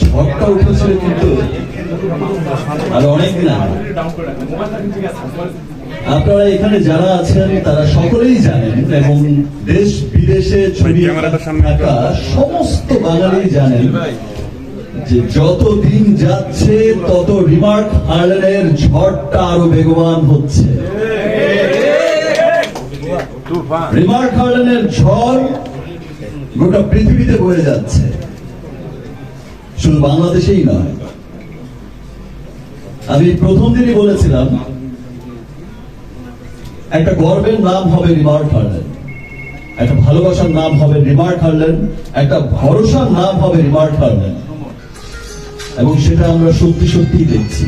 ঝড়টা উঠেছিল কিন্তু আর অনেকদিন আগে। আপনারা এখানে যারা আছেন তারা সকলেই জানেন এবং দেশ বিদেশে ছড়িয়ে থাকা সমস্ত বাঙালি জানেন যে যত দিন যাচ্ছে তত রিমার্ক হার্লেনের ঝড়টা আরো বেগবান হচ্ছে। রিমার্ক হার্লেনের ঝড় গোটা পৃথিবীতে বয়ে যাচ্ছে, শুধু বাংলাদেশেই নয়। আমি প্রথম দিনই বলেছিলাম একটা গর্বের নাম হবে রিমার্ক হার্লেন, একটা ভালোবাসার নাম হবে রিমার্ক হার্লেন, একটা ভরসার নাম হবে রিমার্ক হার্লেন, এবং সেটা আমরা সত্যি সত্যি দেখছি।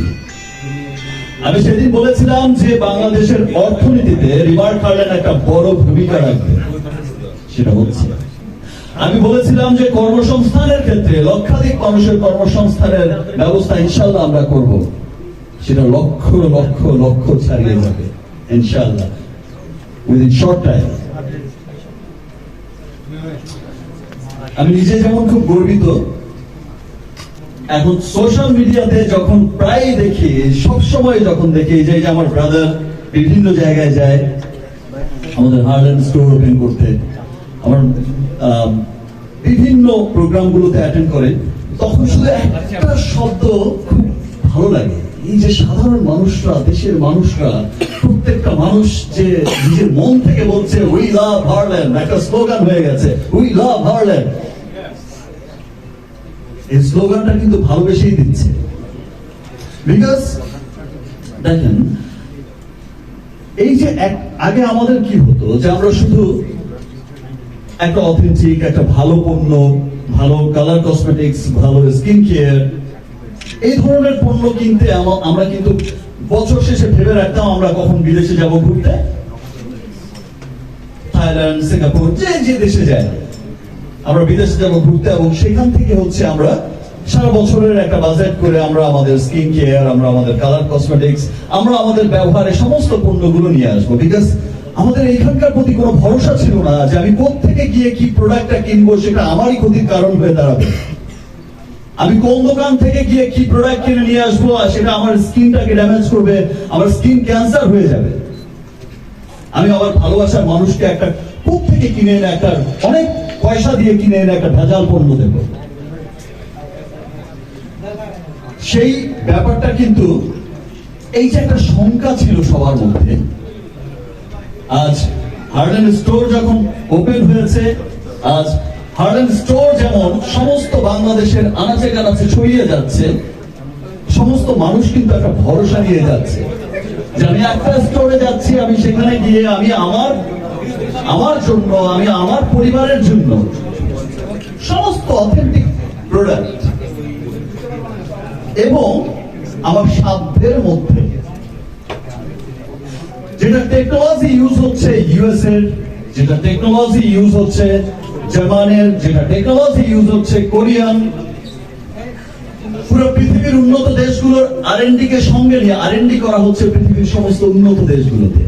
আমি সেদিন বলেছিলাম যে বাংলাদেশের অর্থনীতিতে রিমার্ক হার্লেন একটা বড় ভূমিকা রাখবে, সেটা হচ্ছে। আমি বলেছিলাম যে কর্মসংস্থানের ক্ষেত্রে লক্ষাধিক মানুষের কর্মসংস্থানের ব্যবস্থা ইনশাল্লাহ আমরা করব, সেটা লক্ষ লক্ষ লক্ষ ছাড়িয়ে যাবে ইনশাল্লাহ উইদিন শর্ট টাইম। আমি নিজে যেমন খুব গর্বিত, এখন সোশ্যাল মিডিয়াতে যখন প্রায় দেখি, সবসময় যখন দেখি যে আমার ব্রাদার বিভিন্ন জায়গায় যায় আমাদের হার্লেন স্টোর ওপেন করতে, আমার বিভিন্ন প্রোগ্রামগুলোতে অ্যাটেন্ড করে, তখন শুধু একটা শব্দ খুব ভালো লাগে, এই যে সাধারণ মানুষরা, দেশের মানুষরা, প্রত্যেকটা মানুষ যে নিজের মন থেকে বলছে উই লাভ হার্লেন, একটা স্লোগান হয়ে গেছে উই লাভ হার্লেন। এই স্লোগানটা কিন্তু ভালোবেসেই দিচ্ছে, বিকজ দেখেন এই যে আগে আমাদের কি হতো যে আমরা শুধু একটা অথেন্টিক, একটা ভালো পণ্য, ভালো কালার কসমেটিক্স, ভালো স্কিন কেয়ার, এই ধরনের পণ্য কিনতে আমরা কিন্তু বছর শেষে ভেবে রাখতাম আমরা কখন বিদেশে যাব ঘুরতে, থাইল্যান্ড, সিঙ্গাপুর, যে দেশে যায় আমরা বিদেশে যাব ঘুরতে, এবং সেখান থেকে হচ্ছে আমরা সারা বছরের একটা বাজেট করে আমরা আমাদের স্কিন কেয়ার, আমরা আমাদের কালার কসমেটিক্স, আমরা আমাদের ব্যবহারে সমস্ত পণ্যগুলো নিয়ে আসবো। বিকজ আমাদের এইখানকার প্রতি কোনো ভরসা ছিল না যে আমি কোত্থেকে গিয়ে কি প্রোডাক্টটা কিনবো সেটা আমারই ক্ষতির কারণ হয়ে দাঁড়াবে, আমি কোন দোকান থেকে গিয়ে কি প্রোডাক্ট কিনে নিয়ে আসবো আর সেটা আমার স্কিনটাকে ড্যামেজ করবে, আমার স্কিন ক্যান্সার হয়ে যাবে, আমি আমার ভালোবাসার মানুষকে একটা কোত্থেকে কিনে এনে একটা অনেক পয়সা দিয়ে কিনে এনে একটা ভেজাল পণ্য দেব। সেই ব্যাপারটা কিন্তু এই যে একটা শঙ্কা ছিল সবার মধ্যে, আজ হার্লেন স্টোর যখন ওপেন হয়েছে, আজ হার্লেন স্টোর যেমন সমস্ত বাংলাদেশের আনাচে কানাচে ছড়িয়ে যাচ্ছে, সমস্ত মানুষ কিন্তু একটা ভরসা নিয়ে যাচ্ছে যে আমি একটা স্টোরে যাচ্ছি, আমি সেখানে গিয়ে আমি আমার জন্য, আমি আমার পরিবারের জন্য সমস্ত অথেন্টিক প্রোডাক্ট এবং আমার সাধ্যের মধ্যে, যেটা টেকনোলজি ইউজ হচ্ছে ইউএস এর, যেটা টেকনোলজি ইউজ হচ্ছে জার্মানের, যেটা টেকনোলজি ইউজ হচ্ছে কোরিয়ান, পুরো পৃথিবীর উন্নত দেশগুলোর R&D কে সঙ্গে নিয়ে R&D করা হচ্ছে পৃথিবীর সমস্ত উন্নত দেশগুলোতে।